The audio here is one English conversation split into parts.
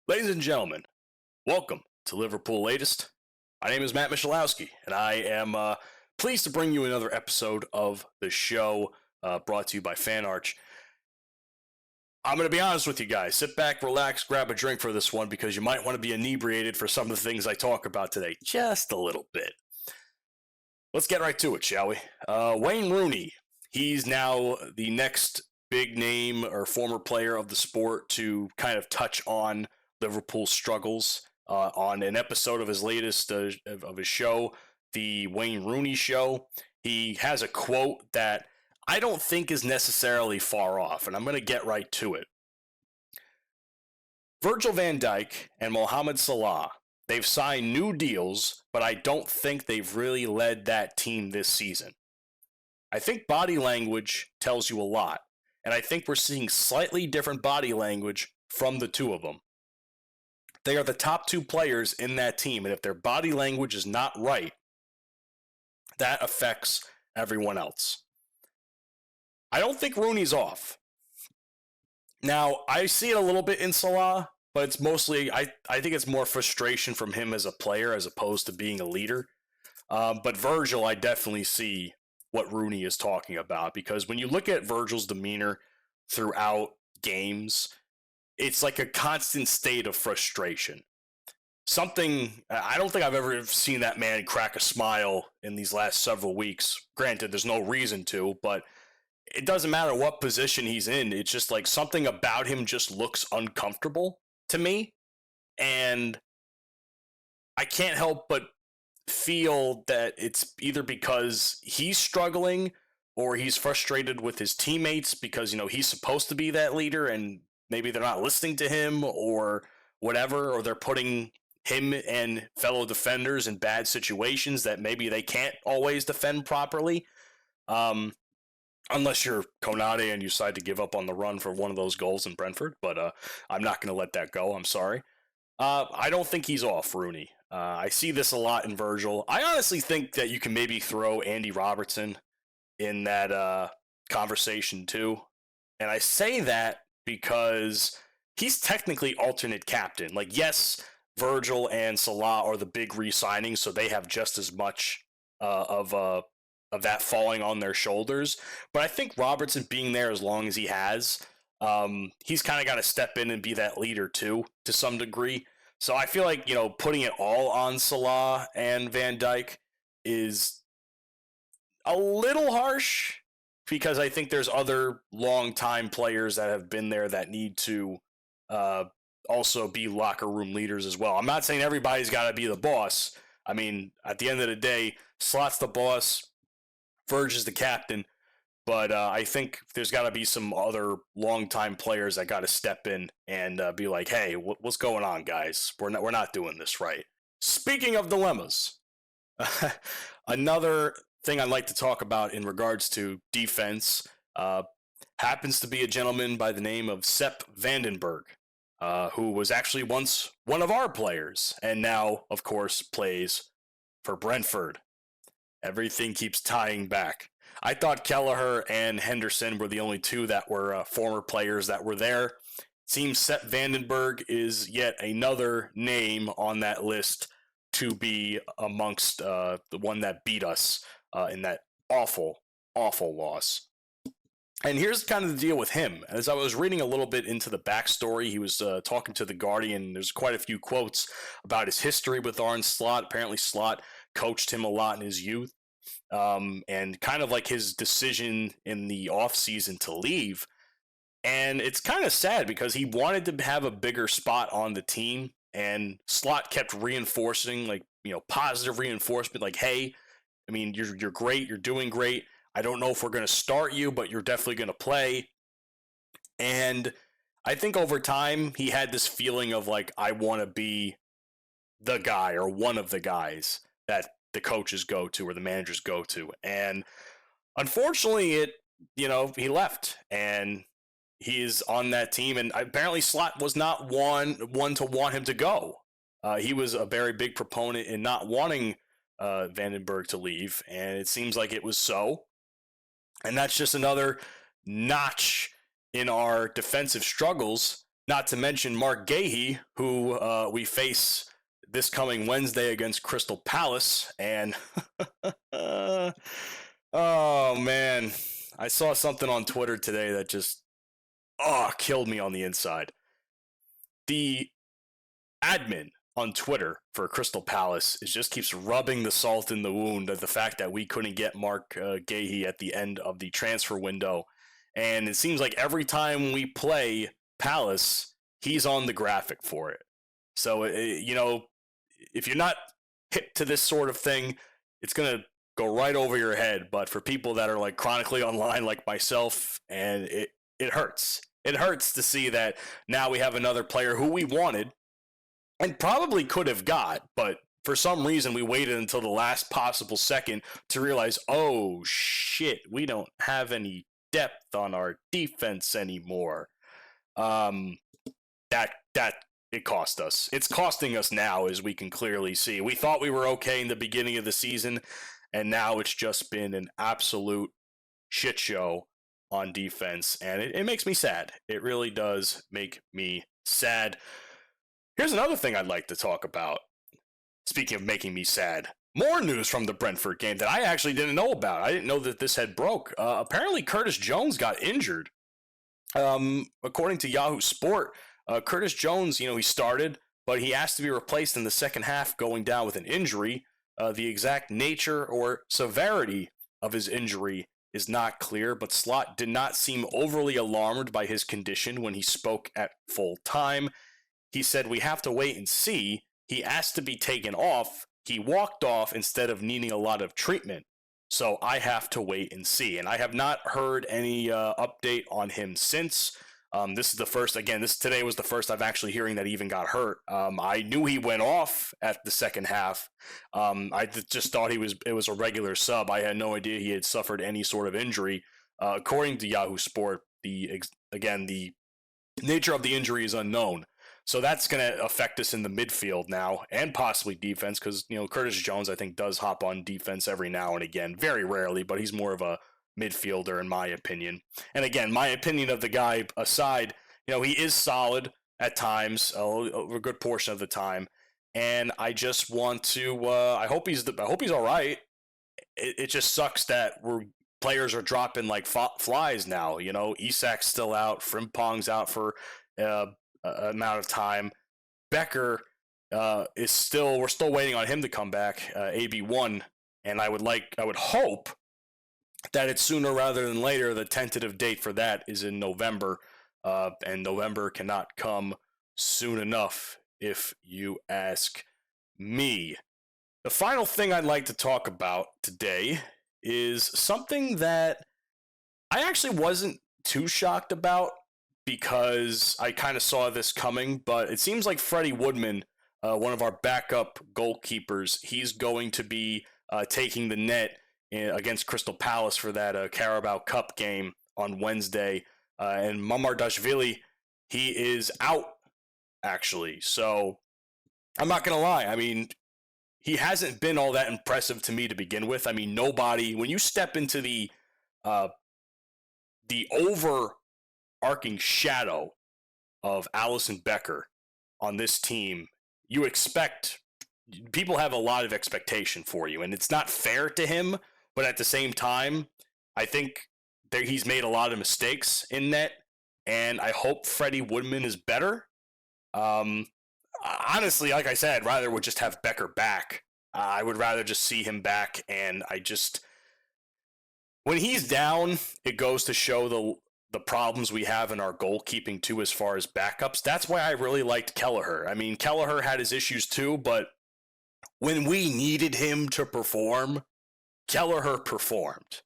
Ladies and gentlemen, welcome to Liverpool Latest. My name is Matt Mysholowsky, and I am pleased to bring you another episode of the show brought to you by FanArch. I'm going to be honest with you guys. Sit back, relax, grab a drink for this one because you might want to be inebriated for some of the things I talk about today, just a little bit. Let's get right to it, shall we? Wayne Rooney, he's now the next big name or former player of the sport to kind of touch on Liverpool's struggles on an episode of his latest of his show, the Wayne Rooney Show. He has a quote that I don't think is necessarily far off, and I'm going to get right to it. Virgil van Dijk and Mohamed Salah, they've signed new deals, but I don't think they've really led that team this season. I think body language tells you a lot, and I think we're seeing slightly different body language from the two of them. They are the top two players in that team, and if their body language is not right, that affects everyone else. I don't think Rooney's off. Now, I see it a little bit in Salah, but it's mostly, I think it's more frustration from him as a player as opposed to being a leader. But Virgil, I definitely see what Rooney is talking about, because when you look at Virgil's demeanor throughout games, it's like a constant state of frustration. I don't think I've ever seen that man crack a smile in these last several weeks. Granted, there's no reason to, but it doesn't matter what position he's in. It's just like something about him just looks uncomfortable to me. And I can't help but feel that it's either because he's struggling or he's frustrated with his teammates because, he's supposed to be that leader and maybe they're not listening to him or whatever, or they're putting him and fellow defenders in bad situations that maybe they can't always defend properly. Unless you're Konate and you decide to give up on the run for one of those goals in Brentford. But I'm not going to let that go. I'm sorry. I don't think he's off, Rooney. I see this a lot in Virgil. I honestly think that you can maybe throw Andy Robertson in that conversation too. And I say that because he's technically alternate captain. Like, yes, Virgil and Salah are the big re-signings, so they have just as much of that falling on their shoulders. But I think Robertson being there as long as he has, he's kind of got to step in and be that leader too, to some degree. So I feel like, putting it all on Salah and Van Dijk is a little harsh, because I think there's other long-time players that have been there that need to also be locker room leaders as well. I'm not saying everybody's got to be the boss. I mean, at the end of the day, Slot's the boss, Verge is the captain, but I think there's got to be some other long-time players that got to step in and be like, hey, what's going on, guys? We're not doing this right. Speaking of dilemmas, another thing I'd like to talk about in regards to defense happens to be a gentleman by the name of Sepp Vandenberg, who was actually once one of our players and now, of course, plays for Brentford. Everything keeps tying back. I thought Kelleher and Henderson were the only two that were former players that were there. Seems Sepp Vandenberg is yet another name on that list to be amongst the one that beat us in that awful, awful loss. And here's kind of the deal with him. As I was reading a little bit into the backstory, he was talking to The Guardian. There's quite a few quotes about his history with Arne Slot. Apparently, Slot coached him a lot in his youth. And kind of like his decision in the offseason to leave. And it's kind of sad because he wanted to have a bigger spot on the team. And Slot kept reinforcing, positive reinforcement, like, hey, I mean, you're great. You're doing great. I don't know if we're going to start you, but you're definitely going to play. And I think over time, he had this feeling of like, I want to be the guy or one of the guys that the coaches go to or the managers go to. And unfortunately, he left and he's on that team. And apparently Slot was not one to want him to go. He was a very big proponent in not wanting Vandenberg to leave, and it seems like it was so. And that's just another notch in our defensive struggles Not to mention Mark Gahey, who we face this coming Wednesday against Crystal Palace. And oh man, I saw something on Twitter today that just killed me on the inside. The admin on Twitter for Crystal Palace just keeps rubbing the salt in the wound of the fact that we couldn't get Mark Gahey at the end of the transfer window. And it seems like every time we play Palace, he's on the graphic for it. So, if you're not hip to this sort of thing, it's going to go right over your head. But for people that are like chronically online like myself, and it hurts. It hurts to see that now we have another player who we wanted and probably could have got, but for some reason we waited until the last possible second to realize, oh shit, we don't have any depth on our defense anymore. That it cost us. It's costing us now, as we can clearly see. We thought we were okay in the beginning of the season, and now it's just been an absolute shit show on defense, and it makes me sad. It really does make me sad. Here's another thing I'd like to talk about. Speaking of making me sad, more news from the Brentford game that I actually didn't know about. I didn't know that this had broke. Apparently, Curtis Jones got injured. According to Yahoo Sport, Curtis Jones, he started, but he asked to be replaced in the second half, going down with an injury. The exact nature or severity of his injury is not clear, but Slot did not seem overly alarmed by his condition when he spoke at full time. He said, "We have to wait and see. He asked to be taken off. He walked off instead of needing a lot of treatment. So I have to wait and see." And I have not heard any update on him since. This is the first, again, today was the first I've actually hearing that he even got hurt. I knew he went off at the second half. I just thought it was a regular sub. I had no idea he had suffered any sort of injury. According to Yahoo Sport, the nature of the injury is unknown. So that's going to affect us in the midfield now, and possibly defense, because, Curtis Jones, I think, does hop on defense every now and again. Very rarely, but he's more of a midfielder, in my opinion. And again, my opinion of the guy aside, he is solid at times, a good portion of the time. And I just want to, I hope he's all right. It just sucks that players are dropping like flies now. Isak's still out, Frimpong's out for amount of time. Becker we're still waiting on him to come back, AB1, and I would hope that it's sooner rather than later. The tentative date for that is in November, and November cannot come soon enough, if you ask me. The final thing I'd like to talk about today is something that I actually wasn't too shocked about, because I kind of saw this coming, but it seems like Freddie Woodman, one of our backup goalkeepers, he's going to be taking the net against Crystal Palace for that Carabao Cup game on Wednesday. And Mamardashvili, he is out, actually. So I'm not going to lie. I mean, he hasn't been all that impressive to me to begin with. I mean, when you step into the overarching shadow of Alisson Becker on this team, people have a lot of expectation for you, and it's not fair to him, but at the same time, I think he's made a lot of mistakes in net, and I hope Freddie Woodman is better. Honestly, like I said, I'd rather would just have Becker back. I would rather just see him back, and when he's down, it goes to show the problems we have in our goalkeeping too, as far as backups. That's why I really liked Kelleher. I mean, Kelleher had his issues too, but when we needed him to perform, Kelleher performed.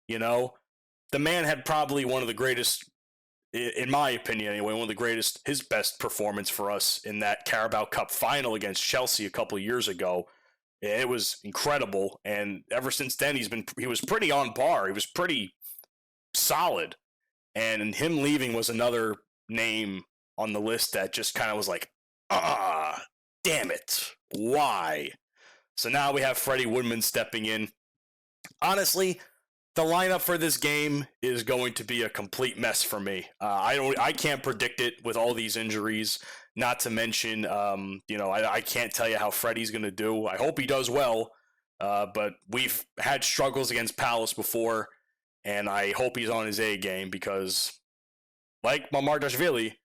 The man had probably one of the greatest, in my opinion anyway, his best performance for us in that Carabao Cup final against Chelsea a couple of years ago. It was incredible, and ever since then he was pretty on par. He was pretty solid. And him leaving was another name on the list that just kind of was like, damn it, why? So now we have Freddie Woodman stepping in. Honestly, The lineup for this game is going to be a complete mess for me. I can't predict it with all these injuries. Not to mention, I can't tell you how Freddie's going to do. I hope he does well, but we've had struggles against Palace before, and I hope he's on his A game because, like Mamardashvili,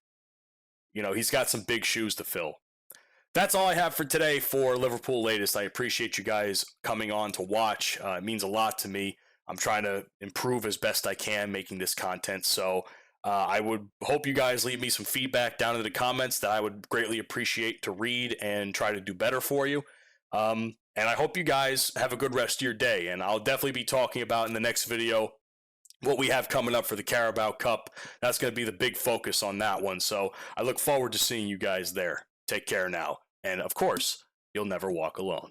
he's got some big shoes to fill. That's all I have for today for Liverpool Latest. I appreciate you guys coming on to watch. It means a lot to me. I'm trying to improve as best I can making this content. So I would hope you guys leave me some feedback down in the comments that I would greatly appreciate to read and try to do better for you. And I hope you guys have a good rest of your day. And I'll definitely be talking about in the next video what we have coming up for the Carabao Cup. That's going to be the big focus on that one. So I look forward to seeing you guys there. Take care now. And of course, you'll never walk alone.